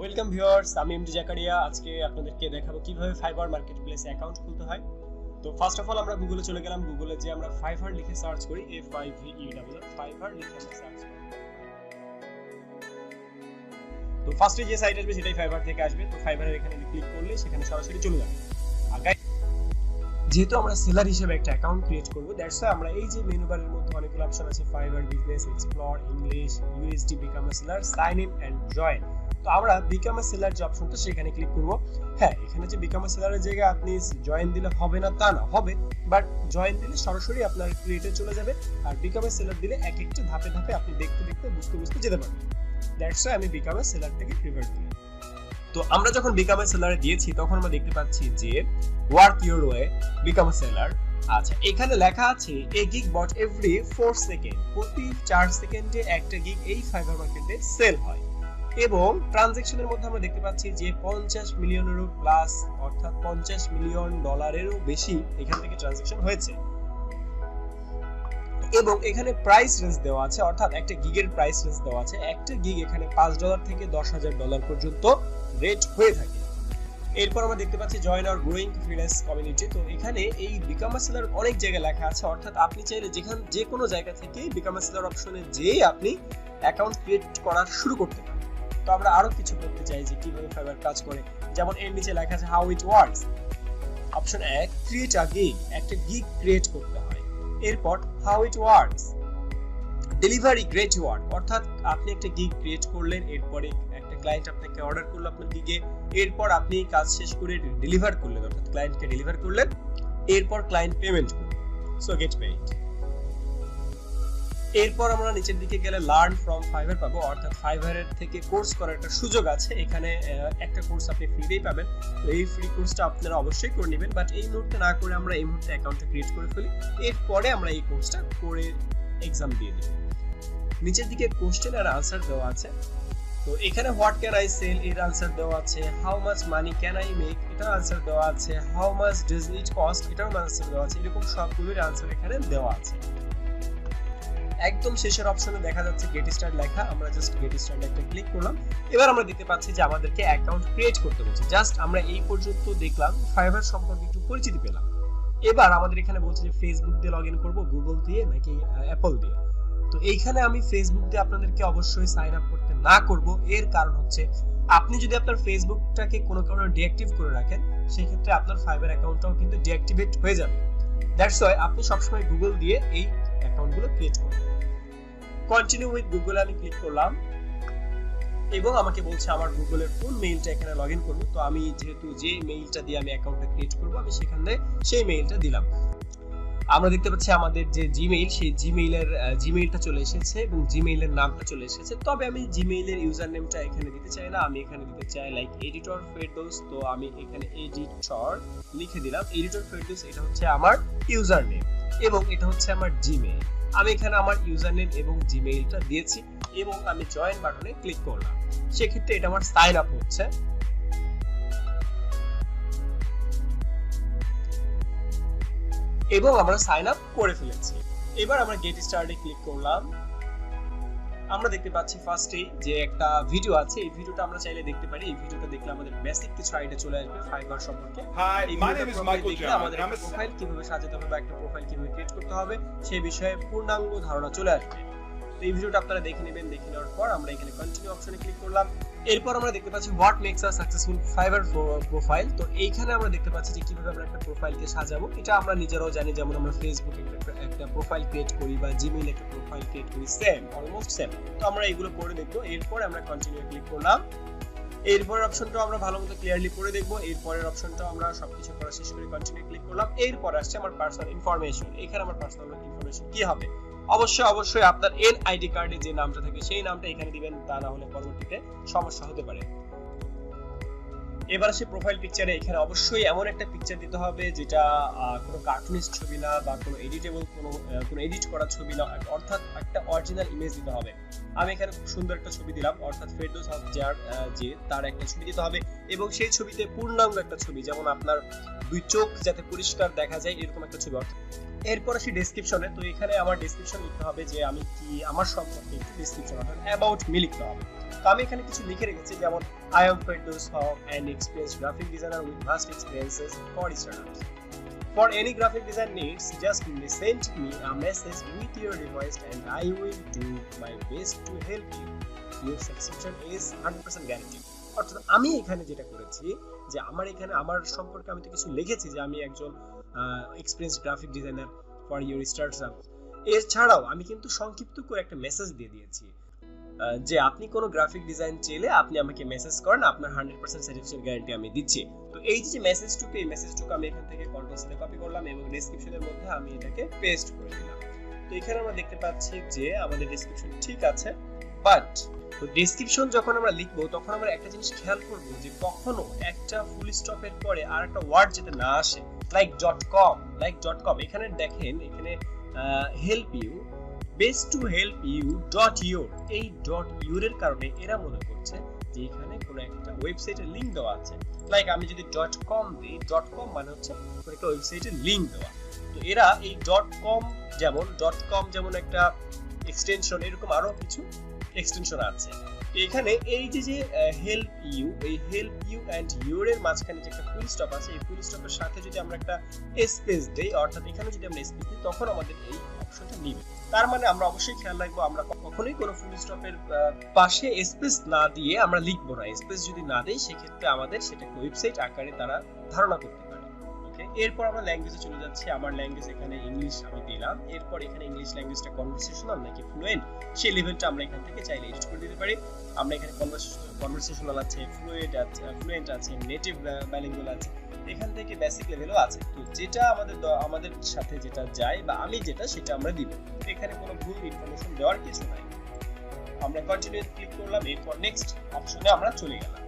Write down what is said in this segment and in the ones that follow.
Welcome viewers, আমি MD Zakaria. আজকে আপনাদেরকে দেখাবো কিভাবে ফাইবার মার্কেটপ্লেসে অ্যাকাউন্ট খুলতে হয়। তো ফার্স্ট অফ অল আমরা গুগলে চলে গেলাম। গুগলে যে আমরা ফাইবার লিখে সার্চ করি, FIVER ফাইবার লিখে আমরা সার্চ করি। তো ফার্স্টে যে সাইট আসবে সেটাই ফাইবার থেকে আসবে। তো ফাইবারের এখানে ক্লিক করলে সেখানে সরাসরি চলে যাবে। আর যেহেতু আমরা সেলার হিসেবে একটা অ্যাকাউন্ট ক্রিয়েট করব, দ্যাটস ওয়াই আমরা এই যে মেনু বারের মধ্যে অনেকগুলো অপশন আছে, Fiverr business, explore, English, USD, become a seller, sign in and join. তো আমরা বিকাম আ সেলার যে অপশনটা সেখানে ক্লিক করব। হ্যাঁ, এখানে যে বিকাম আ সেলারের জায়গায় আপনি জয়েন দিলে হবে না তা না, হবে, বাট জয়েন দিলে সরাসরি আপনার ক্রিয়েটে চলে যাবে। আর বিকাম আ সেলার দিলে এক একটা ধাপে ধাপে আপনি দেখতে দেখতে বুঝতে বুঝতে যেতে পারবেন। দ্যাটস ওয়াই আমি বিকাম আ সেলার থেকে প্রিফার করি। তো আমরা যখন বিকাম আ সেলারে দিয়েছি তখন আমরা দেখতে পাচ্ছি যে work your way become a seller. আচ্ছা, এখানে লেখা আছে এ গিগ বট এভরি 4 সেকেন্ড, প্রতি 4 সেকেন্ডে একটা গিগ এই ফাইবার মার্কেটে সেল হয়। এবং ট্রানজ্যাকশনের মধ্যে আমরা দেখতে পাচ্ছি যে 50 মিলিয়নেরও প্লাস, অর্থাৎ $50 মিলিয়ন বেশি এখান থেকে ট্রানজ্যাকশন হয়েছে। এবং এখানে প্রাইস রেঞ্জ দেওয়া আছে, অর্থাৎ একটা গিগের প্রাইস রেঞ্জ দেওয়া আছে। একটা গিগ এখানে $5 থেকে $10,000 পর্যন্ত রেট হয়ে থাকে। এরপর আমরা দেখতে পাচ্ছি join our growing freelance community. তো এখানে এই বিকাম আ সেলার অনেক জায়গায় লেখা আছে, অর্থাৎ আপনি চাইলে যে কোনো জায়গা থেকে বিকাম আ সেলার অপশনে যেয়ে আপনি অ্যাকাউন্ট ক্রিয়েট করা শুরু করতে পারেন। তো আমরা আরো কিছু করতে চাই যে কিভাবে ফাইবার কাজ করে, যেমন এর নিচে লেখা আছে how it works. Option 1, create a gig, একটা গিগ ক্রিয়েট করতে হয়। এরপর how it works, delivery great work, অর্থাৎ আপনি একটা গিগ ক্রিয়েট করলেন, এরপরে একটা ক্লায়েন্ট আপনাকে অর্ডার করলো আপনার গিগে, এরপর আপনি কাজ শেষ করে ডেলিভার করলেন, অর্থাৎ ক্লায়েন্টকে ডেলিভার করলেন, এরপর ক্লায়েন্ট পেমেন্ট করবে, সো গেট পেইড। এরপর আমরা নিচের দিকে গেলে লার্ন ফ্রম ফাইবার পাবো, অর্থাৎ ফাইবারের থেকে কোর্স করার একটা সুযোগ আছে। এখানে একটা কোর্স আপনি ফ্রিতেই পাবেন। তো এই ফ্রি কোর্সটা আপনারা অবশ্যই করে নেবেন, বাট এই মুহূর্তে না করে আমরা এই মুহূর্তে অ্যাকাউন্টটা ক্রিয়েট করে ফেলি, এরপরে আমরা এই কোর্সটা করে এক্সাম দিয়ে দিই। নিচের দিকে কোশ্চেন আর আনসার দেওয়া আছে। তো এখানে হোয়াট ক্যান আই সেল এর আনসার দেওয়া আছে, how much money can I make এটার আনসার দেওয়া আছে, how much does it cost এটার আনসার দেওয়া আছে। এরকম সবগুলোর আনসার এখানে দেওয়া আছে। একদম শেষের অপশনে দেখা যাচ্ছে গেট স্টার্ট লেখা, আমরা জাস্ট গেট স্টার্ট একটা ক্লিক করলাম। এবার আমরা দেখতে পাচ্ছি যে আমাদেরকে অ্যাকাউন্ট ক্রিয়েট করতে বলছে। জাস্ট আমরা এই পর্যন্ত দেখলাম, ফাইবার সম্পর্কে একটু পরিচিতি পেলাম। এবার আমাদের এখানে বলছে যে ফেসবুক দিয়ে লগইন করব, গুগল দিয়ে নাকি অ্যাপল দিয়ে। তো এইখানে আমি ফেসবুক দিয়ে আপনাদেরকে অবশ্যই সাইন আপ করতে না করব। এর কারণ হচ্ছে আপনি যদি আপনার ফেসবুকটাকে কোনো কারণে ডিঅ্যাক্টিভ করে রাখেন, সেই ক্ষেত্রে আপনার ফাইবার অ্যাকাউন্টটাও কিন্তু ডিঅ্যাক্টিভেট হয়ে যাবে। দ্যাটস ওয়াই আপনি সবসময় গুগল দিয়ে এই অ্যাকাউন্টগুলো ক্রিয়েট করবেন। কন্টিনিউ উইথ গুগল আমি ক্লিক করলাম এবং আমাকে বলছে আমার গুগলের কোন মেইলটা এখানে লগইন করব। তো আমি যেহেতু যে মেইলটা দিয়ে আমি অ্যাকাউন্টটা ক্রিয়েট করব, আমি সেখানে সেই মেইলটা দিলাম। আমরা দেখতে পাচ্ছি আমাদের যে জিমেইল, সেই জিমেইলটা চলে এসেছে এবং জিমেইলের নামটা চলে এসেছে। তবে আমি জিমেইলের ইউজার নেমটা এখানে দিতে চাই না, আমি এখানে দিতে চাই লাইক এডিটর ফেরদৌস। তো আমি এখানে এডিটর লিখে দিলাম। এডিটর ফেরদৌস এটা হচ্ছে আমার ইউজার নেম এবং এটা হচ্ছে আমার জিমেইল। আমি এখানে আমার ইউজার নেম এবং জিমেইলটা দিয়েছি এবং আমি জয়েন বাটনে ক্লিক করলাম। সেক্ষেত্রে এটা আমার সাইন আপ হচ্ছে এবং আমরা সাইন আপ করে ফেলেছি। এবার আমরা গেট স্টার্টে ক্লিক করলাম। আমরা দেখতে পাচ্ছি ফার্স্টেই যে একটা ভিডিও আছে, এই ভিডিওটা আমরা চাইলে দেখতে পারি। এই ভিডিওটা দেখলে আমাদের বেসিক কিছু আইডিয়া চলে আসবে ফাইবার সম্পর্কে। Hi, my name is Michael John. আমাদের একটা প্রোফাইল কিভাবে সাজাতে হবে বা একটা প্রোফাইল কিভাবে ক্রিয়েট করতে হবে সেই বিষয়ে পূর্ণাঙ্গ ধারণা চলে আসবে। তো এই ভিডিওটা আপনারা দেখে নেবেন। দেখে নেওয়ার পর আমরা এখানে কন্টিনিউ অপশনে ক্লিক করলাম। এরপর আমরা দেখতে পাচ্ছি what makes a successful Fiverr profile. তো এইখানে আমরা দেখতে পাচ্ছি যে কিভাবে আমরা একটা প্রোফাইলকে সাজাবো। এটা আমরা নিজেরাও জানি, যেমন আমরা ফেসবুকে একটা প্রোফাইল ক্রিয়েট করি বা জিমেইলে একটা প্রোফাইল ক্রিয়েট করি, সেম, অলমোস্ট সেম। তো আমরা এগুলো পড়ে দেখবো। এরপর আমরা কন্টিনিউ ক্লিক করলাম। এরপরের অপশনটাও আমরা ভালোমতো ক্লিয়ারলি পড়ে দেখবো। এরপরের অপশনটাও আমরা সবকিছু পড়া শেষ করে কন্টিনিউ ক্লিক করলাম। এরপর আসছে আমার পার্সোনাল ইনফরমেশন। এখানে আমার পার্সোনাল ইনফরমেশন কি হবে, অবশ্যই আপনার এনআইডি কার্ডে যে নামটা থাকে সেই নামটা এখানে দিবেন, তা না হলে পরবর্তীতে সমস্যা হতে পারে। এবার আসে প্রোফাইল পিকচারে। এখানে অবশ্যই এমন একটা পিকচার দিতে হবে যেটা কোনো কার্টুনিস্ট ছবি না বা কোনো এডিটেবল কোনো এডিট করা ছবি না, অর্থাৎ একটা অরিজিনাল ইমেজ দিতে হবে। আমি এখানে খুব সুন্দর একটা ছবি দিলাম, অর্থাৎ ফেরদৌস যার যে তার একটা ছবি দিতে হবে এবং সেই ছবিতে পূর্ণাঙ্গ একটা ছবি, যেমন আপনার দুই চোখ যাতে পরিষ্কার দেখা যায় এরকম একটা ছবি। এরপর আসি ডেসক্রিপশনে। তো এখানে আমার ডেসক্রিপশন লিখতে হবে যে আমি কি, আমার সম্পর্কে একটু ডেসক্রিপশন, অর্থাৎ অ্যাবাউট মি লিখতে হবে। তো আমি এখানে কিছু লিখে রেখেছি, যেমন I am Ferdous Haque, an experienced graphic designer with vast experiences for starters. For any graphic design needs, just send me a message with your request and I will do my best to help you. Your subscription is 100% guaranteed. অর্থাৎ আমি এখানে যেটা করেছি যে আমার এখানে আমার সম্পর্কে আমি তো কিছু লিখেছি যে আমি একজন experienced graphic designer for your startup. এছাড়াও আমি কিন্তু সংক্ষিপ্ত করে একটা মেসেজ দিয়ে দিয়েছি যে আপনি কোনো গ্রাফিক ডিজাইন চাইলে আপনি আমাকে মেসেজ করেন, আপনার 100% স্যাটিসফ্যাকশন গ্যারান্টি আমি দিচ্ছি। তো এই যে মেসেজটুকু, এই মেসেজটুকু আমি এখান থেকে কন্ট্রোল সি কপি করলাম এবং ডেসক্রিপশনের মধ্যে আমি এটাকে পেস্ট করে দিলাম। তো এখানে আমরা দেখতে পাচ্ছি যে আমাদের ডেসক্রিপশন ঠিক আছে, বাট তো ডেসক্রিপশন যখন আমরা লিখবো তখন আমরা একটা জিনিস খেয়াল করবো যে কখনো একটা ফুল স্টপের পরে আর একটা ওয়ার্ড যেতে না আসে, লাইক .com। এখানে দেখেন, এখানে help you, best to help you .your, এই .your এর কারণে এরা মনে করছে যে এখানে কোনো একটা ওয়েবসাইটের লিংক দেওয়া আছে। লাইক আমি যদি .com দিই, .com মানে হচ্ছে কোনো একটা ওয়েবসাইটের লিংক দেওয়া। তো এরা এই .com যেমন একটা এক্সটেনশন, এরকম আরো কিছু এক্সটেনশন আছে। তো এখানে এই যে হেল্প ইউ, এই হেল্প ইউ এন্ড ইউর এর মাঝখানে যে একটা ফুল স্টপ আছে, এই ফুল স্টপের সাথে যদি আমরা একটা স্পেস দেই, অর্থাৎ এখানে যদি আমরা স্পেস দিই তখন আমাদের এই অপশনটা নিবে। তার মানে আমরা অবশ্যই খেয়াল রাখবো আমরা কখনোই কোনো ফুল স্টপের পাশে স্পেস না দিয়ে আমরা লিখবো না। স্পেস যদি না দেই সেক্ষেত্রে আমাদের সেটাকে ওয়েবসাইট আকারে তারা ধারণা করতে পারে। ওকে, এরপর আমরা ল্যাঙ্গুয়েজে চলে যাচ্ছি। আমার ল্যাঙ্গুয়েজ এখানে ইংলিশ আমি দিলাম। এরপর এখানে ইংলিশ ল্যাঙ্গুয়েজটা কনভারসেশনাল নাকি ফ্লুয়েন্ট সেই লেভেলটা আমরা এখান থেকে চাইলে এডিট করে দিতে পারি। আমরা এখানে কনভারসেশনাল আছে, ফ্লুয়েন্ট আছে, নেটিভ বাইলিঙ্গুয়াল আছে, এখান থেকে বেসিক লেভেলও আছে। তো যেটা আমাদের সাথে যেটা যায় বা আমি যেটা সেটা আমরা দিব। এখানে কোনো ভুল ইনফরমেশন দেওয়ার কিছু নাই। আমরা কন্টিনিউ ক্লিক করলাম, এরপর নেক্সট অপশনে আমরা চলে গেলাম।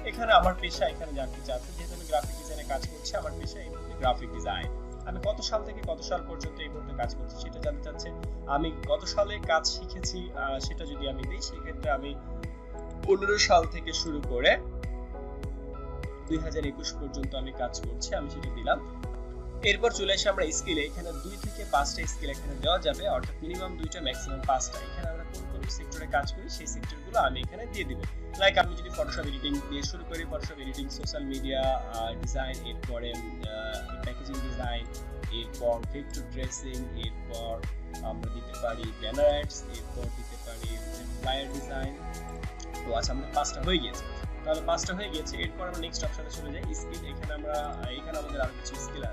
এখানে আমার পেশা এখানে জানতে চাচ্ছে, যেহেতু আমি গ্রাফিক ডিজাইনে কাজ করছি, আমার পেশা এই মুহূর্তে গ্রাফিক ডিজাইন। আমি কত সাল থেকে কত সাল পর্যন্ত এই মুহূর্তে কাজ করছি সেটা জানতে চাচ্ছে। আমি কত সালে কাজ শিখেছি সেটা যদি আমি দিই, সেক্ষেত্রে আমি 15 সাল থেকে শুরু করে 2021 পর্যন্ত আমি কাজ করছি, আমি সেটা দিলাম। এরপর চলে আসি আমরা স্কিলে। এখানে 2 থেকে 5টা স্কিল এখানে দেওয়া যাবে, অর্থাৎ মিনিমাম 2টা ম্যাক্সিমাম 5টা। এখানে আমরা কোন কোন সেক্টরে কাজ করি সেই সেক্টরগুলো আমি এখানে দিয়ে দিব। লাইক আমি যদি ফটোশপ এডিটিং দিয়ে শুরু করি, Photoshop editing, social media design, এরপরে প্যাকেজিং ডিজাইন, এরপর ভেক্টর ড্রেসিং, এরপর আমরা দিতে পারি ব্যানার অ্যাডস, এরপর দিতে পারি ফ্লায়ার ডিজাইন। তো আচ্ছা, আমাদের 5টা হয়ে গিয়েছে। তাহলে 5টা হয়ে গেছে। এরপর আমরা নেক্সট অপশনে চলে যাই, স্কিল। এখানে আমাদের আরো কিছু স্কিল,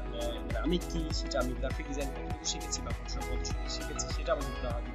আমি কি সেটা, আমি গ্রাফিক ডিজাইন কতটুকু শিখেছি বা ফটোশপ কতটুকু শিখেছি সেটা আমাদের দিতে হবে।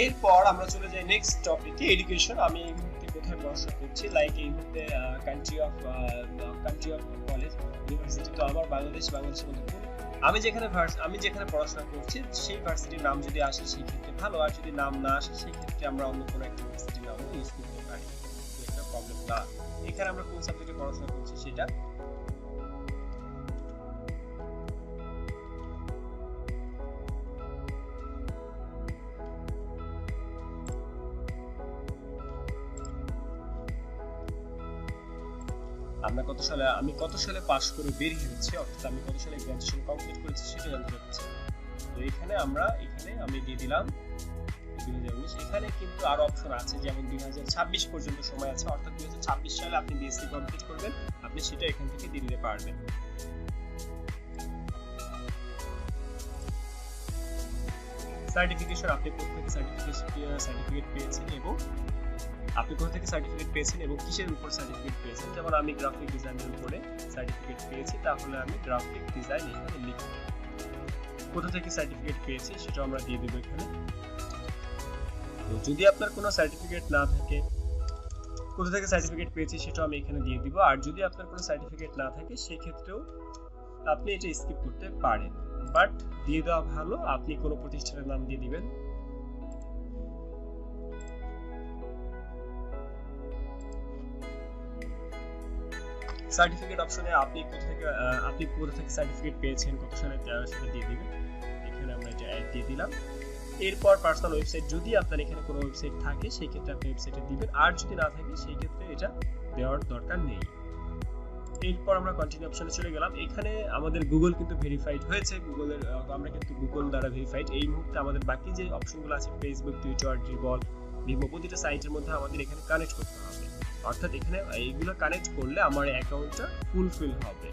এরপর আমরা চলে যাই নেক্সট টপিকে, এডুকেশন। আমি এই মুহূর্তে কোথায় পড়াশোনা করছি, লাইক এই মুহূর্তে কান্ট্রি অফ কলেজ ইউনিভার্সিটি। তো আমার বাংলাদেশের মধ্যে আমি যেখানে পড়াশোনা করছি সেই ভার্সিটির নাম যদি আসে সেই ক্ষেত্রে ভালো, আর যদি নাম না আসে সেই ক্ষেত্রে আমরা অন্য কোনো একটা ভার্সিটির নাম ইউজ করতে পারি, এটা প্রবলেম না। এখানে আমরা কোন সাবজেক্টে পড়াশোনা করছি সেটা আমি কত সালে পাশ করে বের হয়েছি, অর্থাৎ আমি কত সালে গ্র্যাজুয়েশন কমপ্লিট করেছি সেটা জানতে চাচ্ছি। তো এখানে আমি দিয়ে দিলাম 2019। এখানে কিন্তু আরো অপশন আছে, যেমন 2026 পর্যন্ত সময় আছে, অর্থাৎ 2026 সালে আপনি বিএসসি কমপ্লিট করবেন, আপনি সেটা এখান থেকে দিয়ে দিতে পারবেন। সার্টিফিকেশন, আপনি কোথা থেকে সার্টিফিকেট পেয়েছেন এবং কিসের উপর সার্টিফিকেট পেয়েছেন। যেমন আমি গ্রাফিক ডিজাইনের উপরে সার্টিফিকেট পেয়েছি, তাহলে আমি গ্রাফিক ডিজাইন এখানে লিখব। কোথা থেকে সার্টিফিকেট পেয়েছি সেটা আমরা দিয়ে দেব এখানে। তো যদি আপনার কোনো সার্টিফিকেট না থাকে, কোথা থেকে সার্টিফিকেট পেয়েছি সেটা আমি এখানে দিয়ে দিব। আর যদি আপনার কোনো সার্টিফিকেট না থাকে সেই ক্ষেত্রেও আপনি এটা স্কিপ করতে পারেন, বাট দিয়ে দেওয়া ভালো। আপনি কোনো প্রতিষ্ঠানের নাম দিয়ে দিবেন। সার্টিফিকেট অপশনে আপনি কোথা থেকে সার্টিফিকেট পেয়েছেন, কত সালে, সেটা দিয়ে দিবেন। এখানে আমরা এটা অ্যাড দিয়ে দিলাম। এরপর পার্সোনাল ওয়েবসাইট, যদি আপনার এখানে কোনো ওয়েবসাইট থাকে সেই ক্ষেত্রে আপনি ওয়েবসাইটে দিবেন, আর যদি না থাকে সেই ক্ষেত্রে এটা দেওয়ার দরকার নেই। এরপর আমরা কন্টিনিউ অপশনে চলে গেলাম। এখানে আমাদের গুগল কিন্তু ভেরিফাইড হয়েছে, আমরা কিন্তু গুগল দ্বারা ভেরিফাইড। এই মুহূর্তে আমাদের বাকি যে অপশনগুলো আছে, ফেসবুক, টুইটার, ড্রিবল, ভিভো, প্রতিটা সাইটের মধ্যে আমাদের এখানে কানেক্ট করতে হবে, অর্থাৎ এখানে এইগুলো কানেক্ট করলে আমার অ্যাকাউন্টটা ফুলফিল হবে।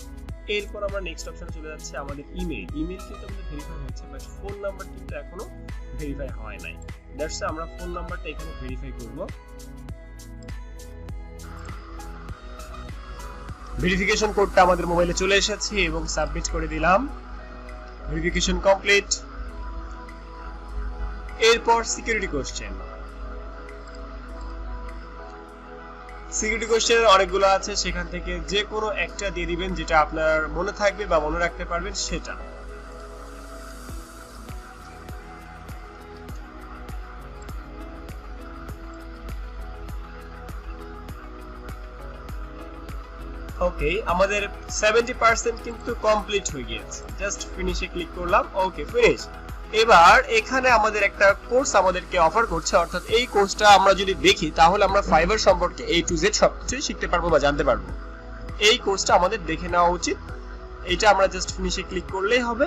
এরপর আমরা নেক্সট অপশনে চলে যাচ্ছি। আমাদের ইমেল কিন্তু আমাদের ভেরিফাই হয়েছে, বাট ফোন নাম্বার কিন্তু এখনো ভেরিফাই হয় নাই। দ্যাটস আমরা ফোন নাম্বারটা এখানে ভেরিফাই করব। ভেরিফিকেশন কোডটা আমাদের মোবাইলে চলে এসেছে এবং সাবমিট করে দিলাম। Verification complete. এরপর সিকিউরিটি কোশ্চেন। সিকিউরিটি কোশ্চেনের অনেকগুলো আছে, সেখান থেকে যে কোনো একটা দিয়ে দিবেন যেটা আপনার মনে থাকবে বা মনে রাখতে পারবেন সেটা। ওকে, আমাদের 70% কিন্তু কমপ্লিট হয়ে গিয়েছে। জাস্ট ফিনিশে ক্লিক করলাম। ওকে, ফিনিশ। এবার এখানে আমাদের একটা কোর্স আমাদেরকে অফার করছে, অর্থাৎ এই কোর্সটা আমরা যদি দেখি তাহলে আমরা ফাইবার সম্পর্কে A to Z সবকিছু শিখতে পারবো বা জানতে পারবো। এই কোর্সটা আমাদের দেখে নেওয়া উচিত। এটা আমরা জাস্ট ফিনিশে ক্লিক করলেই হবে।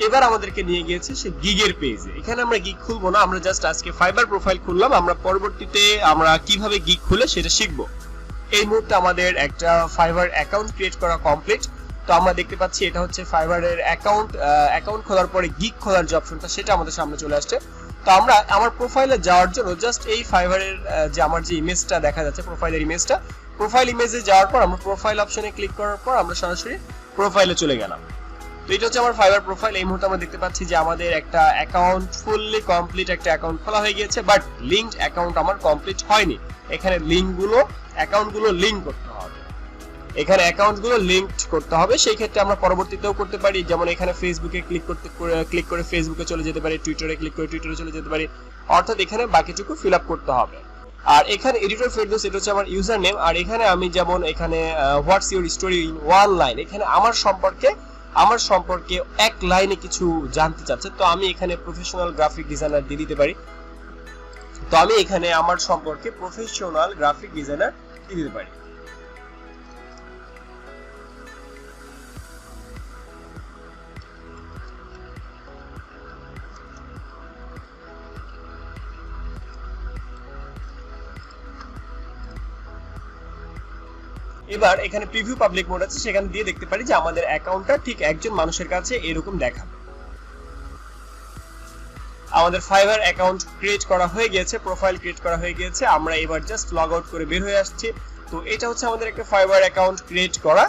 এবার আমাদেরকে নিয়ে গিয়েছে সে গিগের পেজে। এখানে আমরা গিগ খুলবো না, আমরা জাস্ট আজকে ফাইবার প্রোফাইল খুললাম। আমরা পরবর্তীতে আমরা কিভাবে গিগ খুলে সেটা শিখবো। এই মুহূর্তে আমাদের একটা ফাইবার অ্যাকাউন্ট ক্রিয়েট করা কমপ্লিট। তো আমরা দেখতে পাচ্ছি এটা হচ্ছে ফাইবারের অ্যাকাউন্ট খোলার পরে গিগ খোলার যে অপশনটা সেটা আমাদের সামনে চলে আসছে। তো আমরা আমার প্রোফাইলে যাওয়ার জন্য জাস্ট এই ফাইবারের যে আমার যে ইমেজটা দেখা যাচ্ছে, প্রোফাইলের ইমেজটা, প্রোফাইল ইমেজে যাওয়ার পর আমরা প্রোফাইল অপশনে ক্লিক করার পর আমরা সরাসরি প্রোফাইলে চলে গেলাম। তো এটা হচ্ছে আমার ফাইবার প্রোফাইল। এই মুহূর্তে আমরা দেখতে পাচ্ছি যে আমাদের একটা অ্যাকাউন্ট ফুললি কমপ্লিট একটা অ্যাকাউন্ট খোলা হয়ে গিয়েছে, বাট লিঙ্কড অ্যাকাউন্ট আমার কমপ্লিট হয়নি। এখানে অ্যাকাউন্টগুলো লিংক করতে হবে। এখানে অ্যাকাউন্টগুলো লিংকড করতে হবে। সেই ক্ষেত্রে আমরা পরবর্তীতেও করতে পারি, যেমন এখানে ফেসবুকে ক্লিক করে ফেসবুকে চলে যেতে পারি, টুইটারে ক্লিক করে টুইটারে চলে যেতে পারি, অর্থাৎ এখানে বাকিটুকু ফিল আপ করতে হবে। আর এখানে এডিটর ফেরদৌস, এটা হচ্ছে আমার ইউজার নেম। আর এখানে আমি যেমন এখানে what's your story in one line, এখানে আমার সম্পর্কে এক লাইনে কিছু জানতে চাচ্ছে। তো আমি এখানে প্রফেশনাল গ্রাফিক ডিজাইনার দিয়ে দিতে পারি। তো আমি এখানে আমার সম্পর্কে প্রফেশনাল গ্রাফিক ডিজাইনার দিয়ে দিতে পারি। এবার এখানে প্রিভিউ পাবলিক মোড আছে, সেখানে দিয়ে দেখতে পারি যে আমাদের অ্যাকাউন্টটা ঠিক একজন মানুষের কাছে এরকম দেখাবে। আমাদের ফাইবার অ্যাকাউন্ট ক্রিয়েট করা হয়ে গিয়েছে, প্রোফাইল ক্রিয়েট করা হয়ে গিয়েছে। আমরা এবার জাস্ট লগ আউট করে বের হয়ে আসছি। তো এটা হচ্ছে আমাদের একটা ফাইবার অ্যাকাউন্ট ক্রিয়েট করা।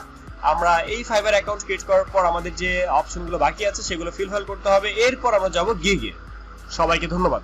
আমরা এই ফাইবার অ্যাকাউন্ট ক্রিয়েট করার পর আমাদের যে অপশনগুলো বাকি আছে সেগুলো ফিল করতে হবে। এরপর আমরা যাব গিগে। সবাইকে ধন্যবাদ।